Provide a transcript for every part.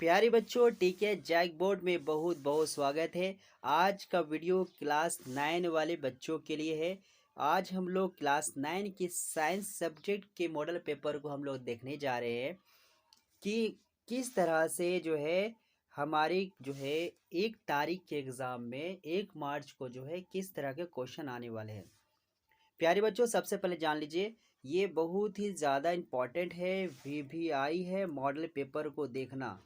प्यारे बच्चों, टीके जैक बोर्ड में बहुत बहुत स्वागत है। आज का वीडियो क्लास 9 वाले बच्चों के लिए है। आज हम लोग क्लास 9 की साइंस सब्जेक्ट के मॉडल पेपर को हम लोग देखने जा रहे हैं कि किस तरह से जो है हमारी जो है 1 तारीख के एग्ज़ाम में 1 मार्च को जो है किस तरह के क्वेश्चन आने वाले हैं। प्यारे बच्चों, सबसे पहले जान लीजिए, ये बहुत ही ज़्यादा इम्पॉर्टेंट है। वीवीआई है मॉडल पेपर को देखना,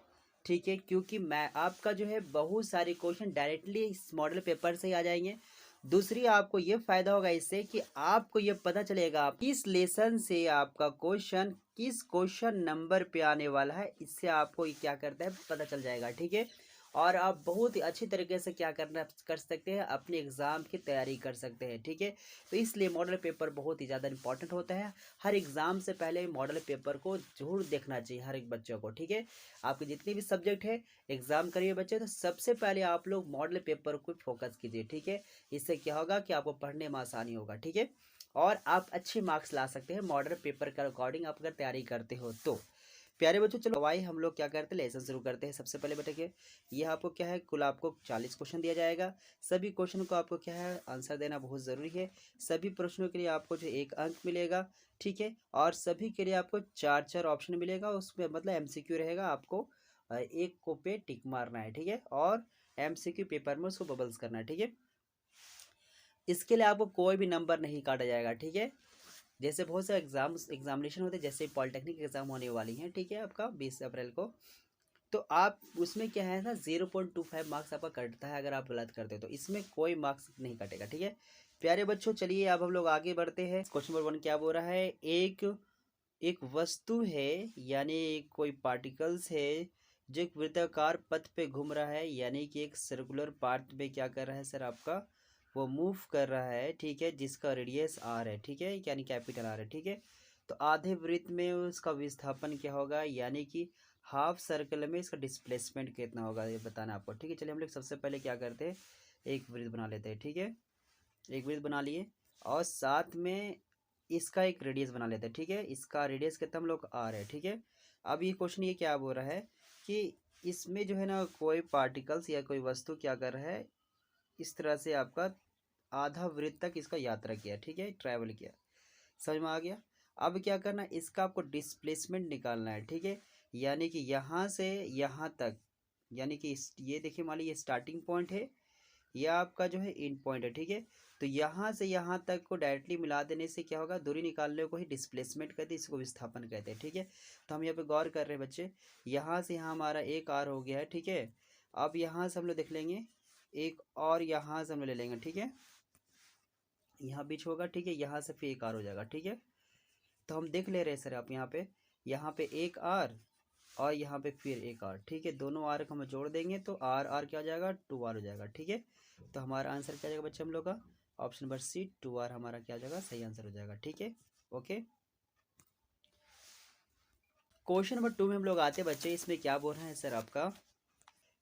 ठीक है, क्योंकि मैं आपका जो है बहुत सारे क्वेश्चन डायरेक्टली इस मॉडल पेपर से ही आ जाएंगे। दूसरी आपको ये फ़ायदा होगा इससे कि आपको ये पता चलेगा किस लेसन से आपका क्वेश्चन किस क्वेश्चन नंबर पे आने वाला है। इससे आपको ये क्या करता है पता चल जाएगा, ठीक है। और आप बहुत ही अच्छी तरीके से क्या कर सकते हैं, अपने एग्ज़ाम की तैयारी कर सकते हैं, ठीक है। तो इसलिए मॉडल पेपर बहुत ही ज़्यादा इंपॉर्टेंट होता है। हर एग्ज़ाम से पहले मॉडल पेपर को जरूर देखना चाहिए हर एक बच्चों को, ठीक है। आपके जितने भी सब्जेक्ट है एग्ज़ाम करिए बच्चे, तो सबसे पहले आप लोग मॉडल पेपर को फोकस कीजिए, ठीक है। इससे क्या होगा कि आपको पढ़ने में आसानी होगा, ठीक है। और आप अच्छे मार्क्स ला सकते हैं मॉडल पेपर के अकॉर्डिंग आप अगर तैयारी करते हो तो। प्यारे बच्चों, चलो भाई हम लोग क्या करते हैं, लेसन शुरू करते हैं। सबसे पहले बेटा के ये आपको क्या है, कुल आपको 40 क्वेश्चन दिया जाएगा। सभी क्वेश्चन को आपको क्या है आंसर देना बहुत ज़रूरी है। सभी प्रश्नों के लिए आपको जो 1 अंक मिलेगा, ठीक है। और सभी के लिए आपको 4 ऑप्शन मिलेगा, उसमें मतलब एमसीक्यू रहेगा। आपको एक को पे टिक मारना है, ठीक है। और एमसीक्यू पेपर में उसको बबल्स करना है, ठीक है। इसके लिए आपको कोई भी नंबर नहीं काटा जाएगा, ठीक है। जैसे बहुत से एग्जामिनेशन होते हैं, जैसे पॉलिटेक्निक एग्जाम होने वाली हैं, ठीक है, आपका 20 अप्रैल को। तो आप उसमें क्या है ना, 0.25 मार्क्स आपका कटता है अगर आप गलत करते हो तो। इसमें कोई मार्क्स नहीं कटेगा, ठीक है। प्यारे बच्चों, चलिए अब हम लोग आगे बढ़ते हैं। क्वेश्चन नंबर 1 क्या बोल रहा है, एक एक वस्तु है यानी कोई पार्टिकल्स है जो एक वृत्ताकार पथ पे घूम रहा है, यानी कि एक सर्कुलर पाथ पे क्या कर रहा है सर, आपका वो मूव कर रहा है, ठीक है, जिसका रेडियस आर है, ठीक है, यानी कैपिटल आर है, ठीक है। तो आधे वृत्त में उसका विस्थापन क्या होगा, यानी कि हाफ सर्कल में इसका डिस्प्लेसमेंट कितना होगा, ये बताना आपको, ठीक है। चलिए हम लोग सबसे पहले क्या करते हैं, एक वृत्त बना लेते हैं, ठीक है। एक वृत्त बना लिए और साथ में इसका एक रेडियस बना लेते हैं, ठीक है। इसका रेडियस कितना हम लोग आर है, ठीक है। अब ये क्वेश्चन ये क्या बोल रहा है कि इसमें जो है ना कोई पार्टिकल्स या कोई वस्तु क्या कर रहा है, इस तरह से आपका आधा वृत्त तक इसका यात्रा किया, ठीक है, ट्रैवल किया। समझ में आ गया। अब क्या करना है, इसका आपको डिस्प्लेसमेंट निकालना है, ठीक है। यानी कि यहाँ से यहाँ तक, यानी कि ये देखिए, मान लीजिए ये स्टार्टिंग पॉइंट है, यह आपका जो है एंड पॉइंट है, ठीक है। तो यहाँ से यहाँ तक को डायरेक्टली मिला देने से क्या होगा, दूरी निकालने को ही डिस्प्लेसमेंट कहते हैं, इसको विस्थापन कहते हैं, ठीक है। तो हम यहाँ पे गौर कर रहे हैं बच्चे, यहाँ से यहाँ हमारा एक आर हो गया है, ठीक है। अब यहाँ से हम लोग देख लेंगे एक और यहाँ से हम लोग ले लेंगे, ठीक है। यहाँ बीच होगा, ठीक है, यहाँ से फिर एक आर हो जाएगा, ठीक है। तो हम देख ले रहे हैं सर, आप यहाँ पे एक आर और यहाँ पे फिर एक आर, ठीक है। दोनों आर को हम जोड़ देंगे तो आर आर क्या हो जाएगा, 2 आर हो जाएगा, ठीक है। तो हमारा आंसर क्या जाएगा बच्चे हम लोग का, ऑप्शन नंबर सी 2 आर हमारा क्या हो जाएगा, सही आंसर हो जाएगा, ठीक है। ओके, क्वेश्चन नंबर 2 में हम लोग आते हैं बच्चे। इसमें क्या बोल रहे हैं सर, आपका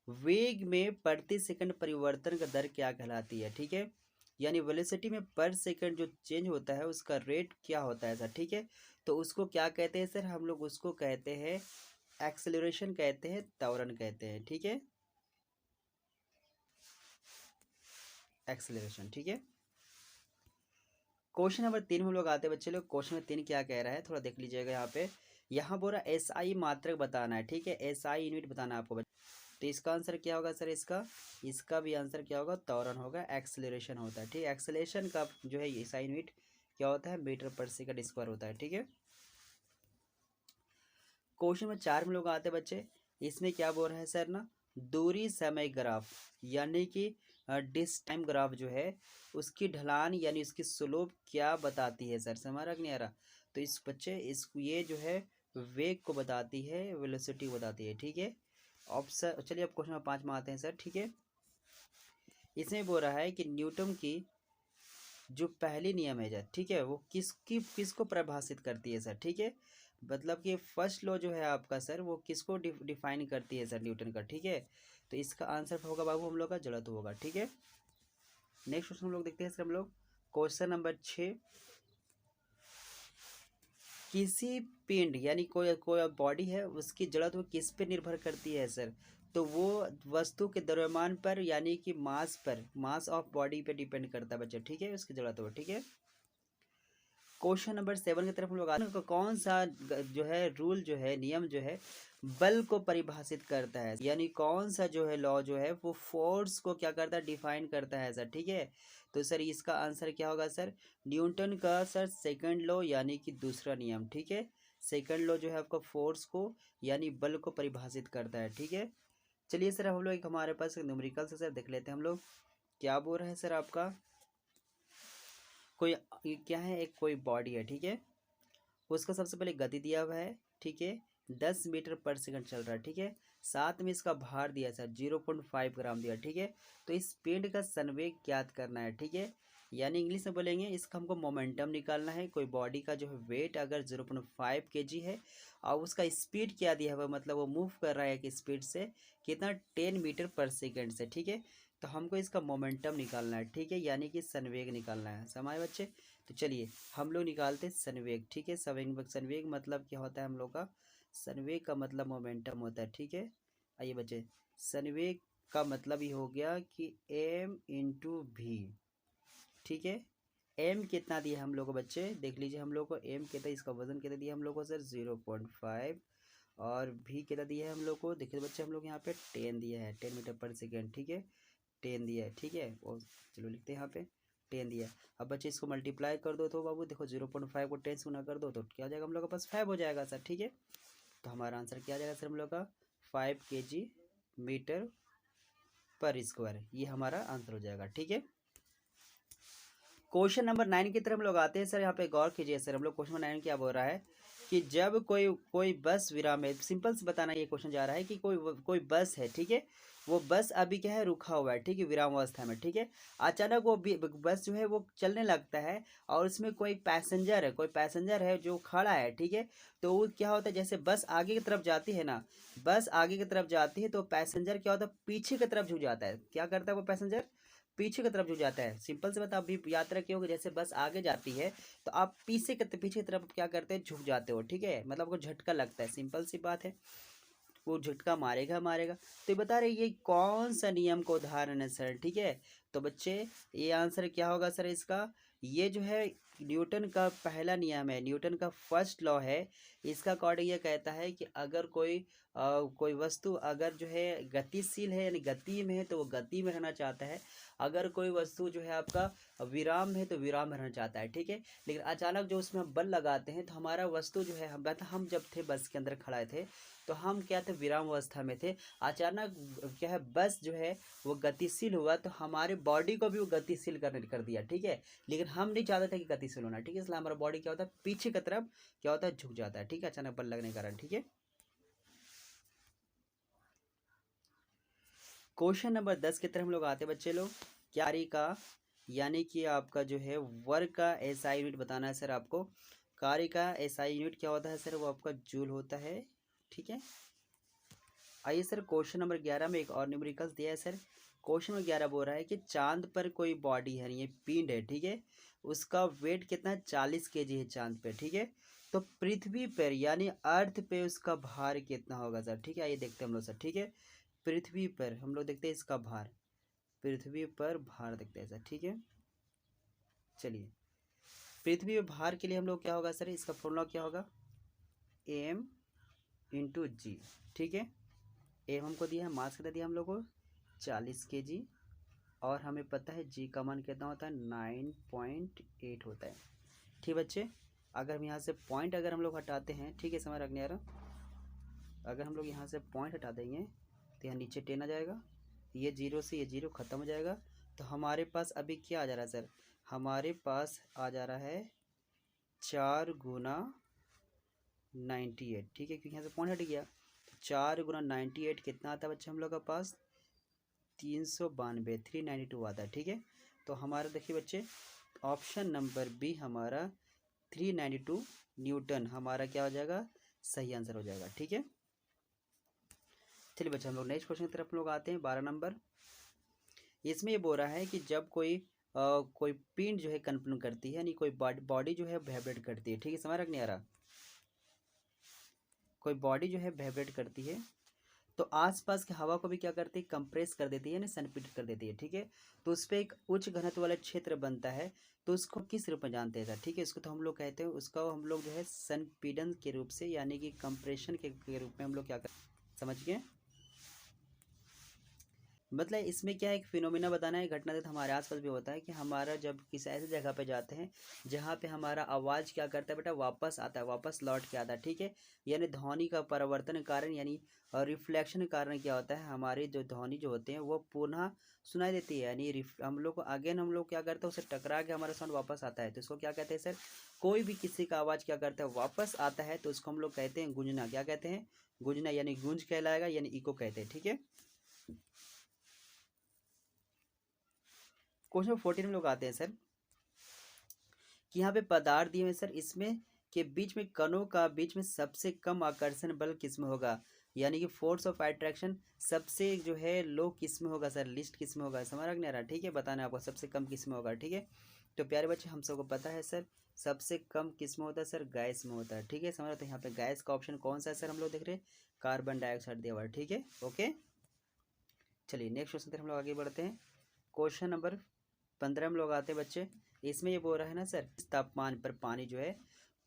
वेग में प्रति सेकंड परिवर्तन का दर क्या कहलाती है, ठीक है। यानी वेलोसिटी में पर सेकंड जो चेंज होता है उसका रेट क्या होता है सर, ठीक है। तो उसको क्या कहते हैं सर, हम लोग उसको कहते हैं एक्सेलरेशन कहते हैं, त्वरण कहते हैं, ठीक है, एक्सेलरेशन, ठीक है। क्वेश्चन नंबर 3 में हम लोग आते हैं बच्चे लोग। क्वेश्चन नंबर 3 क्या कह रहा है, थोड़ा देख लीजिएगा यहाँ पे। यहाँ बोल रहा एस आई मात्रक बताना है, ठीक है, एस आई यूनिट बताना है आपको बच्चे। तो इसका आंसर क्या होगा सर, इसका इसका भी आंसर क्या होगा, त्वरण होगा, एक्सेलरेशन होता है, ठीक है। एक्सेलरेशन का जो है एस आई यूनिट क्या होता है, मीटर पर सेकंड स्क्वायर होता है, ठीक है। क्वेश्चन नंबर 4 में लोग आते हैं बच्चे। इसमें क्या बोल रहा है सर ना, दूरी समय ग्राफ यानी कि डिस टाइम ग्राफ जो है उसकी ढलान यानी उसकी स्लोप क्या बताती है सर, समझ रहा कि नहीं आ रहा। तो इस बच्चे इस ये जो है वेग को बताती है, वेलोसिटी बताती है, ठीक है। ऑप्शन, चलिए अब क्वेश्चन नंबर 5 में आते हैं सर, ठीक है। इसमें बोल रहा है कि न्यूटन की जो पहली नियम है, ठीक है, वो किसको परिभाषित करती है सर, ठीक है। मतलब कि फर्स्ट लॉ जो है आपका सर, वो किसको डिफाइन करती है सर, न्यूटन का, ठीक है। तो इसका आंसर होगा बाबू हम लोग का जड़त्व होगा, ठीक है। नेक्स्ट क्वेश्चन हम लोग देखते हैं सर, हम लोग क्वेश्चन नंबर 6। किसी पिंड यानी कोई कोई बॉडी है उसकी जड़त्व वो किस पे निर्भर करती है सर? तो वो वस्तु के द्रव्यमान पर यानी कि मास पर, मास ऑफ बॉडी पे डिपेंड करता है बच्चे, ठीक है, उसकी जड़त्व, ठीक है। क्वेश्चन नंबर 7 की तरफ हम लोग आते हैं। कौन सा जो है रूल जो है, नियम जो है बल को परिभाषित करता है, यानी कौन सा जो है लॉ जो है वो फोर्स को क्या करता है, डिफाइन करता है सर, ठीक है। तो सर इसका आंसर क्या होगा सर? न्यूटन का सर सेकंड लॉ यानी कि दूसरा नियम, ठीक है। सेकंड लॉ जो है आपका फोर्स को यानी बल को परिभाषित करता है, ठीक है। चलिए सर हम लोग एक हमारे पास न्यूमेरिकल से सर देख लेते हैं हम लोग क्या बोल रहे हैं सर। आपका कोई ये क्या है, एक कोई बॉडी है, ठीक है। उसका सबसे पहले गति दिया हुआ है, ठीक है, 10 मीटर पर सेकंड चल रहा है, ठीक है। साथ में इसका भार दिया सर 0.5 ग्राम दिया, ठीक है। तो इस पिंड का संवेग ज्ञात करना है, ठीक है। यानी इंग्लिश में बोलेंगे इसका हमको मोमेंटम निकालना है। कोई बॉडी का जो है वेट अगर 0.5 kg है और उसका स्पीड क्या दिया हुआ, मतलब वो मूव कर रहा है कि स्पीड से कितना, 10 मीटर पर सेकंड से, ठीक है। तो हमको इसका मोमेंटम निकालना है, ठीक है, यानी कि संवेग निकालना है, समझ बच्चे। तो चलिए हम लोग निकालते हैं संवेग, ठीक है। संवेग संवेग मतलब क्या होता है हम लोग का? संवेग का मतलब मोमेंटम होता है, ठीक है। आइए बच्चे, संवेग का मतलब ये हो गया कि m/v, ठीक है। m कितना दिया हम लोग को बच्चे, देख लीजिए हम लोग को m कितना, इसका वजन कितना दिया हम लोग को सर 0.5, और v कितना दिया है हम लोग को, देखिए बच्चे हम लोग यहाँ पे 10 दिया है, 10 मीटर पर सेकेंड, ठीक है, 10 दिया है, ठीक है। और चलो लिखते हैं यहाँ पे 10 दिया। अब बच्चे इसको मल्टीप्लाई कर दो तो बाबू देखो 0.5 को 10 से गुना कर दो तो क्या हो जाएगा हम लोग के पास 5 हो जाएगा सर, ठीक है। तो हमारा आंसर क्या आ जाएगा सर हम लोग का 5 kg/m², ये हमारा आंसर हो जाएगा, ठीक है। क्वेश्चन नंबर 9 की तरफ हम लोग आते हैं सर। यहाँ पे गौर कीजिए सर, हम लोग क्वेश्चन नंबर 9 क्या बोल रहा है कि जब कोई कोई बस विराम है, सिंपल से बताना ये क्वेश्चन जा रहा है कि कोई बस है, ठीक है। वो बस अभी क्या है, रुका हुआ है, ठीक है, विराम अवस्था में, ठीक है। अचानक वो बस जो है वो चलने लगता है और उसमें कोई पैसेंजर है जो खड़ा है, ठीक है। तो वो क्या होता है, जैसे बस आगे की तरफ जाती है ना, बस आगे की तरफ जाती है तो पैसेंजर क्या होता है, पीछे की तरफ झुक जाता है। क्या करता है वो पैसेंजर? पीछे की तरफ झुक जाता है। सिंपल से बता, अभी यात्रा की होगी, जैसे बस आगे जाती है तो आप पीछे की तरफ क्या करते हैं, झुक जाते हो, ठीक है, मतलब आपको झटका लगता है, सिंपल सी बात है। वो झटका मारेगा मारेगा। तो ये बता रहे ये कौन सा नियम का उदाहरण है सर, ठीक है। तो बच्चे ये आंसर क्या होगा सर इसका? ये जो है न्यूटन का पहला नियम है, न्यूटन का फर्स्ट लॉ है। इसका अकॉर्डिंग ये कहता है कि अगर कोई वस्तु अगर जो है गतिशील है यानी गति में है तो वो गति में रहना चाहता है। अगर कोई वस्तु जो है आपका विराम है तो विराम में रहना चाहता है, ठीक है। लेकिन अचानक जो उसमें हम बल लगाते हैं तो हमारा वस्तु जो है, हम जब थे बस के अंदर खड़े थे तो हम क्या थे, विराम अवस्था में थे। अचानक क्या है, बस जो है वो गतिशील हुआ तो हमारे बॉडी को भी वो गतिशील कर दिया, ठीक है। लेकिन हम नहीं चाहते थे कि गतिशील होना, ठीक है, इसलिए हमारा बॉडी क्या होता है, पीछे की तरफ क्या होता है, झुक जाता है, ठीक है, अचानक बल लगने के कारण, ठीक है। क्वेश्चन नंबर 10 की तरफ हम लोग आते हैं बच्चे लोग। कार्य का यानी कि आपका जो है वर्क का एसआई यूनिट बताना है सर आपको। कार्य का एसआई यूनिट क्या होता है सर? वो आपका जूल होता है, ठीक है। आइए सर क्वेश्चन नंबर 11 में एक और न्यूमेरिकल्स दिया है सर। क्वेश्चन नंबर 11 बोल रहा है कि चांद पर कोई बॉडी है, ये पिंड है, ठीक है। उसका वेट कितना है, 40 kg है चांद पे, ठीक है। तो पृथ्वी पर यानी अर्थ पे उसका भार कितना होगा सर, ठीक है। आइए देखते हैं हम लोग सर, ठीक है। पृथ्वी पर हम लोग देखते हैं इसका भार, पृथ्वी पर भार देखते हैं सर, ठीक है। चलिए पृथ्वी पर भार के लिए हम लोग क्या होगा सर, इसका फॉर्मूला क्या होगा, m/g, ठीक है। एम हमको दिया है, मास कितना दिया हम लोग को, 40 kg, और हमें पता है जी का मान कितना होता है, 9.8 होता है, ठीक बच्चे। अगर हम यहाँ से पॉइंट अगर हम लोग हटाते हैं, ठीक है, समझ रखने आ रहा, अगर हम लोग यहाँ से पॉइंट हटा देंगे तो यहाँ नीचे 10 आ जाएगा, ये जीरो से ये जीरो ख़त्म हो जाएगा। तो हमारे पास अभी क्या आ जा रहा है सर, हमारे पास आ जा रहा है 4 × 98, ठीक है, क्योंकि यहाँ से पॉइंट हट गया। 4 × 98 कितना आता है बच्चे हम लोग का पास, 392, 392 आता है, ठीक है। तो हमारा देखिए बच्चे ऑप्शन नंबर बी हमारा 392 न्यूटन हमारा क्या हो जाएगा, सही आंसर हो जाएगा, ठीक है। चलिए बच्चे हम लोग नेक्स्ट क्वेश्चन की तरफ लोग आते हैं, 12 नंबर। इसमें ये बोल रहा है कि जब कोई पिंड जो है कंपन करती है, यानी कोई बॉडी जो है वाइब्रेट करती है, ठीक है, समझ रख नहीं आ रहा। कोई बॉडी जो है वाइब्रेट करती है तो आसपास की हवा को भी क्या करती है, कंप्रेस कर देती है, यानी संपीड़ित कर देती है। ठीक है, तो उस पर एक उच्च घनत्व वाला क्षेत्र बनता है। तो उसको किस रूप में जानते हैं सर? ठीक है, इसको तो हम लोग कहते हैं, उसका हम लोग जो है संपीड़न के रूप से यानी कि कंप्रेशन के रूप में हम लोग क्या कर, समझ गए? मतलब इसमें क्या है, एक फिनोमिना बताना है, घटना तो हमारे आसपास भी होता है कि हमारा जब किसी ऐसी जगह पे जाते हैं जहाँ पे हमारा आवाज़ क्या करता है बेटा, वापस आता है, वापस लौट के आता है। ठीक है, यानी ध्वनि का परिवर्तन के कारण यानी रिफ्लेक्शन के कारण क्या होता है, हमारी जो ध्वनि जो होते हैं वो पुनः सुनाई देती है, यानी हम लोग को अगेन हम लोग क्या करते हैं, उसे टकरा के हमारा साउंड वापस आता है। तो इसको क्या कहते हैं सर? कोई भी किसी का आवाज़ क्या करता है, वापस आता है, तो उसको हम लोग कहते हैं गूंजना। क्या कहते हैं? गूंजना, यानी गूंज कहलाएगा, यानी इको कहते हैं। ठीक है, क्वेश्चन 14 में लोग आते हैं सर कि यहाँ पे पदार्थ दिए हुए सर, इसमें के बीच में कणों का बीच में सबसे कम आकर्षण बल किसमें होगा, यानी कि फोर्स ऑफ अट्रैक्शन सबसे जो है लो किसमें होगा सर, लिस्ट किसमें होगा, समझ नहीं आ रहा? ठीक है, बताना आपको सबसे कम किसमें होगा। ठीक है, तो प्यारे बच्चे हम सबको पता है सर सबसे कम किसमें होता है सर, गैस में होता है। ठीक है, समझ रहे? तो यहाँ पे गैस का ऑप्शन कौन सा है सर, हम लोग देख रहे हैं कार्बन डाइऑक्साइड दिया हुआ है। ठीक है, ओके, चलिए नेक्स्ट क्वेश्चन पर हम लोग आगे बढ़ते हैं। क्वेश्चन नंबर 15 में लोग आते हैं बच्चे। इसमें ये बोल रहा है ना सर, इस तापमान पर पानी जो है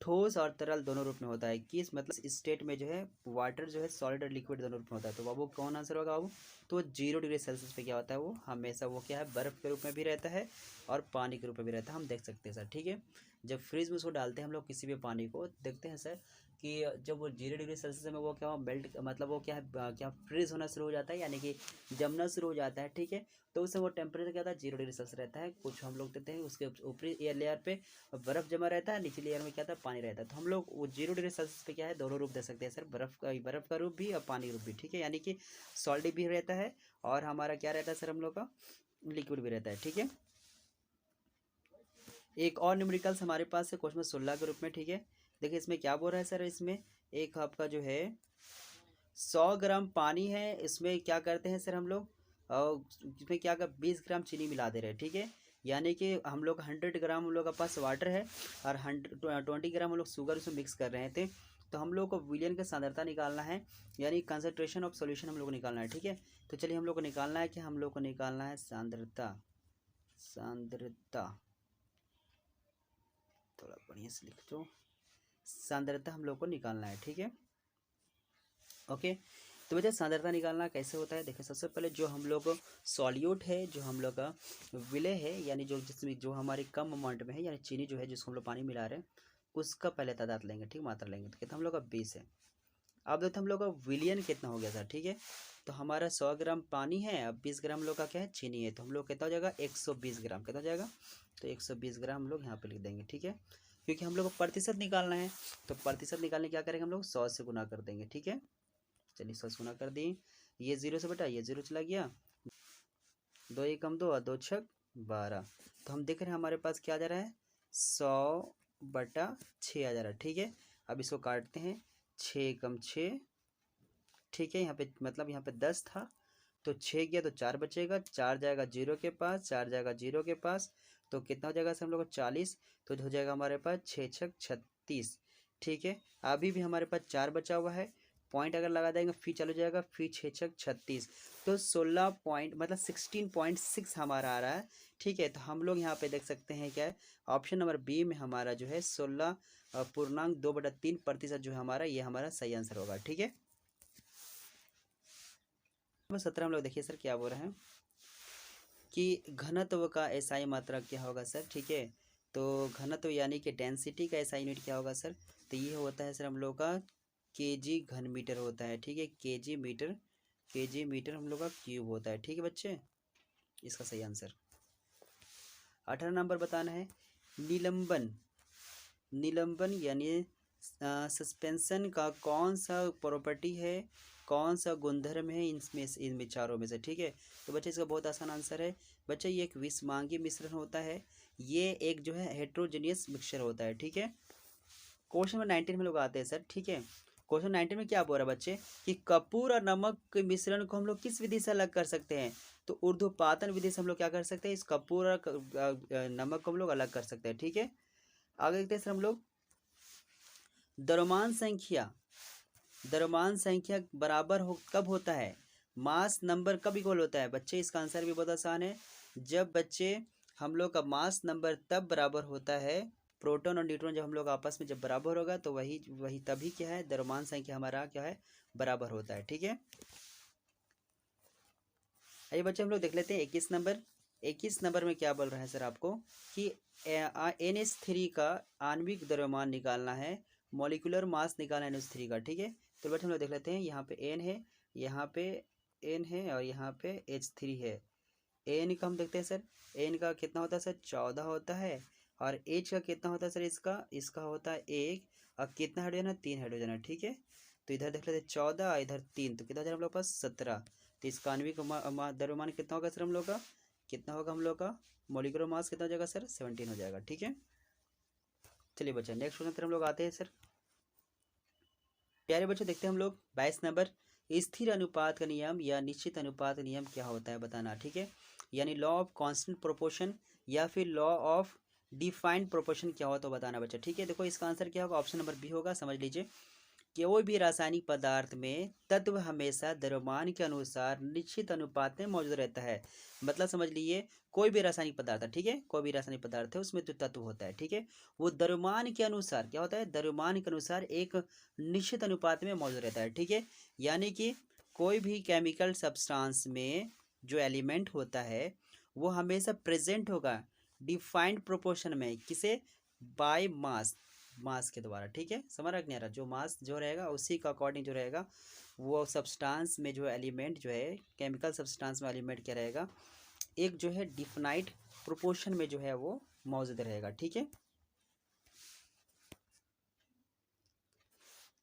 ठोस और तरल दोनों रूप में होता है, किस मतलब स्टेट में जो है वाटर जो है सॉलिड और लिक्विड दोनों रूप में होता है। तो बाबू कौन आंसर होगा बाबू? तो 0 डिग्री सेल्सियस पे क्या होता है, वो हमेशा वो क्या है, बर्फ़ के रूप में भी रहता है और पानी के रूप में भी रहता है। हम देख सकते हैं सर। ठीक है, जब फ्रिज में उसको डालते हैं हम लोग किसी भी पानी को, देखते हैं सर कि जब वो 0 डिग्री सेल्सियस में वो क्या मेल्ट मतलब वो क्या है, क्या फ्रीज होना शुरू हो जाता है, यानी कि जमना शुरू हो जाता है। ठीक है, तो उसमें वो टेम्परेचर क्या होता है, 0 डिग्री सेल्सियस रहता है। कुछ हम लोग देते हैं उसके ऊपरी एयर लेयर पे बर्फ़ जमा रहता है, निचली लेयर में क्या था, पानी रहता है। तो हम लोग वो 0 डिग्री सेल्सियस पे क्या है, दोनों रूप दे सकते हैं सर, बर्फ़ का रूप भी और पानी का रूप भी। ठीक है, यानी कि सॉलिड भी रहता है और हमारा क्या रहता है सर, हम लोग का लिक्विड भी रहता है। ठीक है, एक और न्यूमेरिकल्स हमारे पास है क्वेश्चन 16 के रूप में। ठीक है, देखिए इसमें क्या बोल रहा है सर, इसमें एक आपका जो है 100 ग्राम पानी है, इसमें क्या करते हैं सर हम लोग, और इसमें क्या कर 20 ग्राम चीनी मिला दे रहे हैं। ठीक है, यानी कि हम लोग 100 ग्राम हम लोग के पास वाटर है और 20 ग्राम हम लोग शुगर उसमें मिक्स कर रहे थे। तो हम लोग को विलियन का सांद्रता निकालना है, यानी कंसंट्रेशन ऑफ सॉल्यूशन हम लोग को निकालना है। ठीक है, तो चलिए हम लोग को निकालना है कि हम लोग को निकालना है सांद्रता, सांद्रता थोड़ा बढ़िया से लिख दो, सांद्रता हम लोग को निकालना है। ठीक है, ओके, तो बेटा सांद्रता निकालना कैसे होता है, देखिए सबसे पहले जो हम लोग सॉल्यूट है, जो हम लोग का विलय है, यानी जो जिसमें जो हमारे कम अमाउंट में है, यानी चीनी जो है जिसको हम लोग पानी मिला रहे हैं, उसका पहले तादाद लेंगे। ठीक, मात्रा लेंगे, तो कितना हम लोग का 20 है। अब देखते हम लोग का विलियन कितना हो गया सर। ठीक है, तो हमारा 100 ग्राम पानी है, अब 20 ग्राम हम लोग का क्या है, चीनी है, तो हम लोग कितना हो जाएगा, 120 ग्राम। कितना हो जाएगा, तो 120 ग्राम हम लोग यहाँ पे लिख देंगे। ठीक है, क्योंकि हम लोग को प्रतिशत निकालना है, तो प्रतिशत निकालने क्या करेंगे हम लोग, 100 से गुना कर देंगे। ठीक है, चलिए 100 से गुना कर दिए, ये 0 से बेटा ये 0 चला गया, 2 एकम 2 और 2 छक 12। तो हम देख रहे हैं हमारे पास क्या आ जा रहा है, 100/6 आ जा रहा है। ठीक है, अब इसको काटते हैं, 6 एकम 6। ठीक है, यहाँ पे मतलब यहाँ पे 10 था, तो 6 गया तो 4 बचेगा, 4 जाएगा 0 के पास, 4 जाएगा 0 के पास, तो कितना हो जाएगा सर हम लोग को 40। तो हो जाएगा हमारे पास 6 छक 36। ठीक है, अभी भी हमारे पास 4 बचा हुआ है, पॉइंट अगर लगा देंगे फिर चलो जाएगा, फिर 6 छक 36, तो 16 पॉइंट मतलब 16.6 हमारा आ रहा है। ठीक है, तो हम लोग यहाँ पे देख सकते हैं क्या है, ऑप्शन नंबर बी में हमारा जो है 16.2/3% जो है हमारा, ये हमारा सही आंसर होगा। ठीक है, 17 हम लोग देखिए सर क्या बोल रहे हैं कि घनत्व का एसआई मात्रक क्या होगा सर। ठीक है, तो घनत्व यानी कि डेंसिटी का एसआई यूनिट क्या होगा सर, तो ये होता है सर हम लोग का केजी घन मीटर होता है। ठीक है, केजी मीटर हम लोग का क्यूब होता है। ठीक है बच्चे, इसका सही आंसर 18 नंबर बताना है। निलंबन यानी सस्पेंशन का कौन सा प्रॉपर्टी है, कौन सा गुणधर्म है इनमें चारों में से। ठीक है, तो बच्चे इसका बहुत आसान आंसर है बच्चे, ये एक विषमांगी मिश्रण होता है, ये एक जो है हेट्रोजेनियस मिक्सचर होता है। ठीक है, क्वेश्चन नंबर 19 में लोग आते हैं सर। ठीक है, क्वेश्चन 19 में क्या बोल रहा है बच्चे कि कपूर और नमक के मिश्रण को हम लोग किस विधि से अलग कर सकते हैं, तो ऊर्ध्वपातन विधि से हम लोग क्या कर सकते हैं, इस कपूर और नमक को हम लोग अलग कर सकते हैं। ठीक है, आगे देखते हैं सर हम लोग द्रव्यमान संख्या द्रव्यमान संख्या बराबर हो कब होता है, मास नंबर कब इक्वल होता है बच्चे? इसका आंसर भी बहुत आसान है। जब बच्चे हम लोग का मास नंबर तब बराबर होता है, प्रोटॉन और न्यूट्रॉन जब हम लोग आपस में जब बराबर होगा तो वही वही तभी क्या है, द्रव्यमान संख्या हमारा क्या है, बराबर होता है। ठीक है, आइए बच्चे हम लोग देख लेते हैं 21 नंबर। 21 नंबर में क्या बोल रहा है सर आपको कि NH3 का आणविक द्रव्यमान निकालना है, मॉलिक्यूलर मास निकालना है NH3 का। ठीक है, तो बच्चे हम लोग देख लेते हैं, यहाँ पे N है, यहाँ पे N है और यहाँ पे H3 है। N का हम देखते हैं सर, N का कितना होता है सर, 14 होता है। और H का कितना होता है सर, इसका इसका होता है 1। और कितना हाइड्रोजन है, 3 हाइड्रोजन है। ठीक है, तो इधर देख लेते हैं 14, इधर 3, तो कितना हो जाएगा हम लोग पास 17। तो इसका आणविक द्रव्यमान कितना होगा सर हम लोग का, कितना होगा हम लोग का, मॉलिक्यूलर मास कितना हो जाएगा सर, 17 हो जाएगा। ठीक है, चलिए बच्चा नेक्स्ट क्वेश्चन पर हम लोग आते हैं सर। प्यारे बच्चों देखते हैं हम लोग 22 नंबर। स्थिर अनुपात का नियम या निश्चित अनुपात का नियम क्या होता है बताना। ठीक है, यानी लॉ ऑफ कांस्टेंट प्रोपोर्शन या फिर लॉ ऑफ डिफाइंड प्रोपोर्शन क्या हो तो बताना बच्चा। ठीक है, देखो इसका आंसर क्या होगा, ऑप्शन नंबर बी होगा, समझ लीजिए। कोई भी रासायनिक पदार्थ में तत्व हमेशा द्रव्यमान के अनुसार निश्चित अनुपात में मौजूद रहता है। मतलब समझ लीजिए, कोई भी रासायनिक पदार्थ है, ठीक है, कोई भी रासायनिक पदार्थ है उसमें जो तत्व होता है, ठीक है, वो द्रव्यमान के अनुसार क्या होता है, द्रव्यमान के अनुसार एक निश्चित अनुपात में मौजूद रहता है। ठीक है, यानी कि कोई भी केमिकल सब्सटेंस में जो एलिमेंट होता है वो हमेशा प्रेजेंट होगा डिफाइंड प्रोपोर्शन में, किसे, बाय मास, मास के द्वारा। ठीक है, समझ रख नहीं आ रहा, जो मास जो रहेगा उसी का अकॉर्डिंग जो रहेगा वो सब्सटेंस में जो एलिमेंट जो है, केमिकल सब्सटेंस में एलिमेंट क्या रहेगा, एक जो है डिफाइंड प्रोपोर्शन में जो है वो मौजूद रहेगा। ठीक है,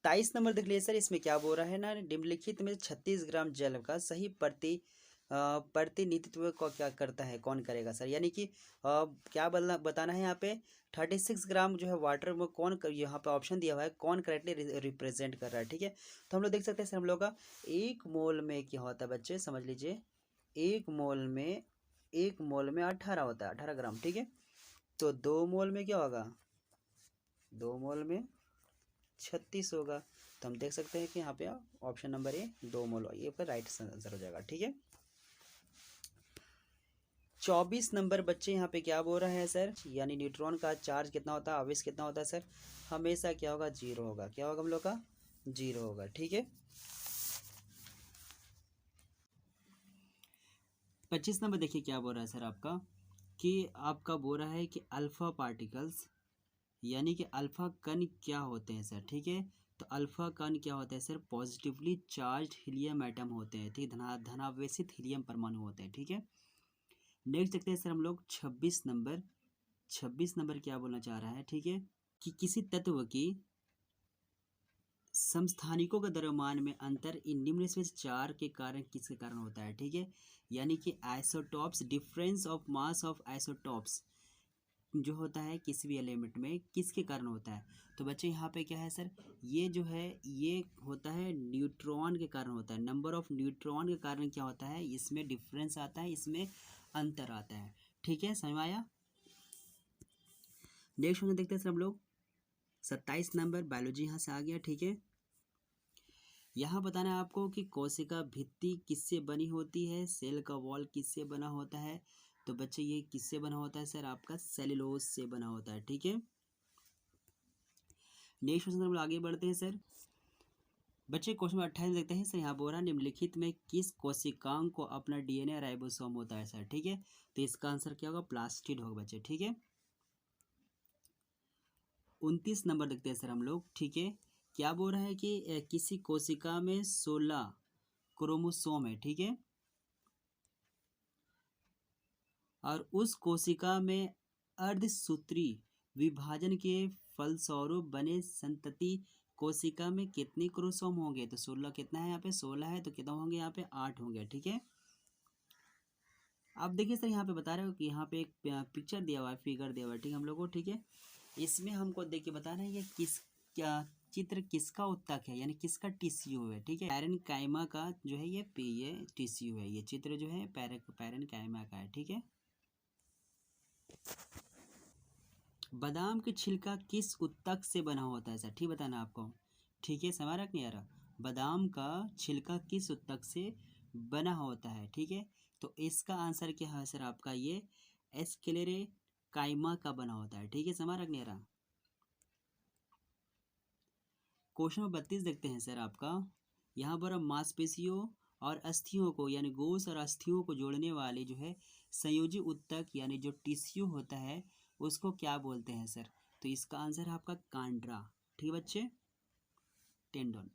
23 नंबर देख लीजिए सर, इसमें क्या बोल रहा है ना, निम्नलिखित में 36 ग्राम जल का सही प्रतिनिधित्व को क्या करता है, कौन करेगा सर? यानी कि क्या बताना है यहाँ पे, 36 ग्राम जो है वाटर में कौन यहाँ पे ऑप्शन दिया हुआ है, कौन करेक्टली रिप्रेजेंट कर रहा है। ठीक है, तो हम लोग देख सकते हैं सर, हम लोग का 1 मोल में क्या होता है बच्चे, समझ लीजिए, 1 मोल में 18 होता है, 18 ग्राम। ठीक है, तो 2 मोल में क्या होगा, 2 मोल में 36 होगा। तो हम देख सकते हैं कि यहाँ पे ऑप्शन नंबर ए 2 मोल ये आपका राइट आंसर हो जाएगा। ठीक है, 24 नंबर बच्चे यहाँ पे क्या बोल रहा है सर, यानी न्यूट्रॉन का चार्ज कितना होता है, आवेश कितना होता है सर, हमेशा क्या होगा, 0 होगा। क्या होगा हम लोग का, 0 होगा। ठीक है, 25 नंबर देखिए क्या बोल रहा है सर आपका, कि आपका बोल रहा है कि अल्फा पार्टिकल्स, यानी कि अल्फा कण क्या होते हैं सर। ठीक है, तो अल्फा कण क्या होता है sir, positively charge helium atom होते हैं। ठीक, धनावेशित हीलियम परमाणु होते हैं। ठीक है, नेक्स्ट देखते हैं सर हम लोग 26 नंबर। 26 नंबर क्या बोलना चाह रहा है, ठीक है, कि किसी तत्व की समस्थानिकों के द्रव्यमान में अंतर इन निम्न में से चार के कारण किसके कारण होता है। ठीक है, यानी कि isotopes, difference of mass of isotopes जो होता है किसी भी एलिमेंट में किसके कारण होता है। तो बच्चे यहाँ पे क्या है सर, ये जो है ये होता है न्यूट्रॉन के कारण होता है, नंबर ऑफ न्यूट्रॉन के कारण क्या होता है, इसमें डिफरेंस आता है, इसमें अंतर आता है। ठीक है, समझ में आया। नेक्स्ट क्वेश्चन देखते हैं सर हम लोग 27 नंबर, बायोलॉजी यहाँ से आ गया। ठीक है, यहाँ बताना है आपको कि कोशिका भित्ति किससे बनी होती है, सेल का वॉल किससे बना होता है। तो बच्चे ये किससे बना होता है सर, आपका सेलुलोज से बना होता है। ठीक है, नेक्स्ट क्वेश्चन हम लोग आगे बढ़ते हैं सर। बच्चे क्वेश्चन 28 देखते हैं सर, यहाँ बोल रहा है निम्नलिखित में किस कोशिकांग को अपना DNA राइबोसोम होता है सर। ठीक है, तो इसका आंसर क्या होगा, प्लास्टिड होगा बच्चे। ठीक है, 29 नंबर देखते हैं सर हम लोग। ठीक है, क्या बोल रहा है कि किसी कोशिका में 16 क्रोमोसोम है। ठीक है, और उस कोशिका में अर्धसूत्री विभाजन के फलस्वरूप बने संतति कोशिका में कितने क्रोमोसोम होंगे। तो 16 कितना है यहाँ पे, 16 है, तो कितना होंगे यहाँ पे, 8 होंगे। ठीक है, आप देखिए सर यहाँ पे बता रहे हो कि यहाँ पे एक पिक्चर दिया हुआ है, फिगर दिया हुआ है। ठीक है हम लोग को, ठीक है, इसमें हमको देख के बताना है ये किस क्या चित्र किसका उत्तक है, यानी किसका टिश्यू है। ठीक है, पैरेनकाइमा का जो है ये टिश्यू है, ये चित्र जो है पैरेनकाइमा का है। ठीक है, बादाम की छिलका किस उत्तक से बना होता है सर, ठीक बताना आपको। ठीक है, समझ रख नहीं आ रहा, बादाम का छिलका किस ऊतक से बना होता है? ठीक है, तो इसका आंसर क्या है सर आपका? ये स्क्लेरेकाइमा का बना होता है। ठीक है, समझ रखने रहा। क्वेश्चन नंबर 32 देखते हैं सर आपका। यहाँ पर हम मांसपेशियों और अस्थियों को यानी गोश्त और अस्थियों को जोड़ने वाले जो है संयोजी ऊतक यानी जो टिश्यू होता है उसको क्या बोलते हैं सर? तो इसका आंसर है आपका कांड्रा। ठीक है बच्चे, टेंडन।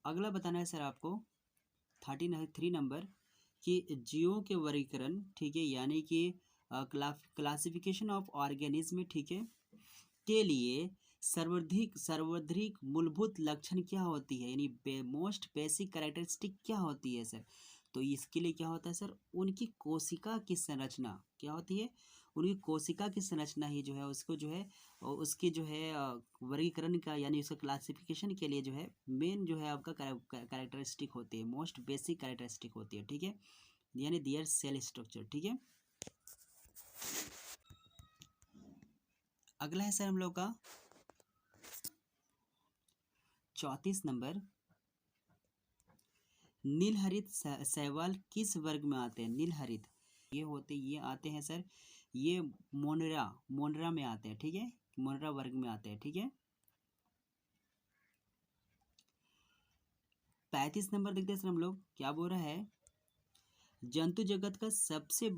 अगला बताना है सर आपको 33 नंबर कि जीवों के वर्गीकरण, ठीक है, यानी कि क्लासिफिकेशन ऑफ ऑर्गेनिज्म, ठीक है, के लिए सर्वाधिक मूलभूत लक्षण क्या होती है, यानी मोस्ट बेसिक कैरेक्टरिस्टिक क्या होती है सर? तो इसके लिए क्या होता है सर? उनकी कोशिका की संरचना क्या होती है? उनकी कोशिका की संरचना ही जो है उसको जो है उसकी जो है वर्गीकरण का यानी उसका क्लासिफिकेशन के लिए जो है मेन जो है आपका कैरेक्टरिस्टिक होती है, मोस्ट बेसिक कैरेक्टरिस्टिक होती है। ठीक है, यानी दियर सेल स्ट्रक्चर। ठीक है, अगला है सर हम लोग का 34 नंबर। नीलहरित शैवाल किस वर्ग में आते हैं? नीलहरित ये आते हैं सर, ये मोनरा में आते हैं। ठीक है, मोनरा वर्ग में आते हैं। ठीक है, 35 नंबर देखते हैं सर हम लोग क्या बोल रहा है। जंतु जगत का सबसे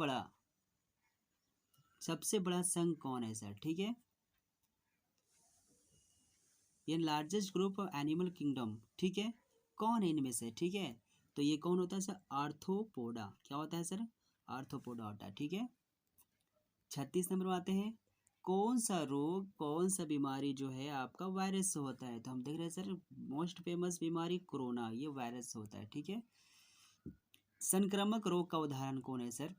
बड़ा संघ कौन है सर? ठीक है, ये largest group of animal kingdom. ठीक है, कौन है इनमें से? ठीक है, तो ये कौन होता है सर? आर्थ्रोपोडा। क्या होता है सर? आर्थ्रोपोडा होता है। ठीक है, 36 नंबर में आते हैं। कौन सा रोग, कौन सा बीमारी जो है आपका वायरस से होता है? तो हम देख रहे हैं सर मोस्ट फेमस बीमारी कोरोना, ये वायरस से होता है। ठीक है, संक्रामक रोग का उदाहरण कौन है सर?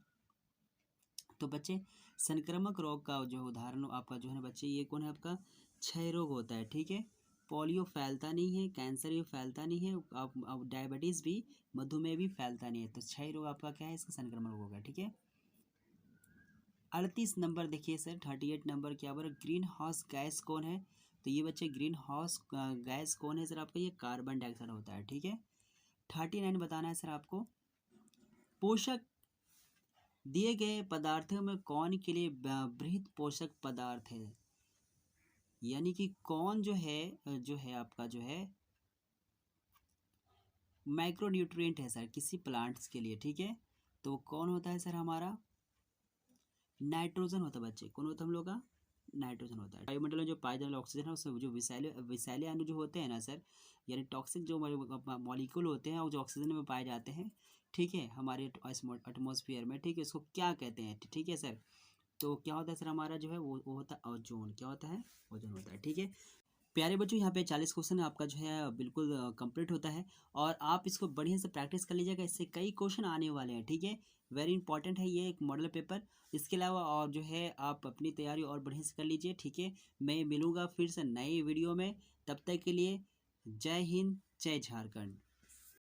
तो बच्चे संक्रामक रोग का जो उदाहरण आपका जो है ना बच्चे, ये कौन है आपका? क्षय रोग होता है। ठीक है, पोलियो फैलता नहीं है, कैंसर भी फैलता नहीं है, अब डायबिटीज़ भी, मधुमेह भी फैलता नहीं है। तो क्षय रोग आपका क्या है? इसका संक्रमण रोग होगा। ठीक है, 38 नंबर देखिए सर, 38 नंबर क्या बोल रहे? ग्रीन हाउस गैस कौन है? तो ये बच्चे ग्रीन हाउस गैस कौन है सर आपका? ये कार्बन डाइऑक्साइड होता है। ठीक है, 39 बताना है सर आपको। पोषक दिए गए पदार्थों में कौन के लिए बृहद पोषक पदार्थ है? यानी कि कौन जो है आपका जो है माइक्रोन्यूट्रिएंट है सर किसी प्लांट्स के लिए। ठीक है, तो कौन होता है सर हमारा? नाइट्रोजन होता है बच्चे। कौन होता है हम लोग का? नाइट्रोजन होता है। वायुमंडल में जो पाए जाने वाले ऑक्सीजन है उसमें जो विषैले अणु जो होते हैं ना सर, यानी टॉक्सिक जो मॉलिक्यूल होते हैं वो जो ऑक्सीजन में पाए जाते हैं, ठीक है, हमारे एटमॉस्फेयर में, ठीक है, उसको क्या कहते हैं? ठीक है सर, तो क्या होता है सर हमारा जो है वो होता है ओजोन। क्या होता है? ओजोन होता है। ठीक है प्यारे बच्चों, यहाँ पे 40 क्वेश्चन आपका जो है बिल्कुल कंप्लीट होता है और आप इसको बढ़िया से प्रैक्टिस कर लीजिएगा, इससे कई क्वेश्चन आने वाले हैं। ठीक है, वेरी इंपॉर्टेंट है ये एक मॉडल पेपर। इसके अलावा और जो है आप अपनी तैयारी और बढ़िया से कर लीजिए। ठीक है, मैं मिलूँगा फिर से नए वीडियो में, तब तक के लिए जय हिंद, जय झारखंड।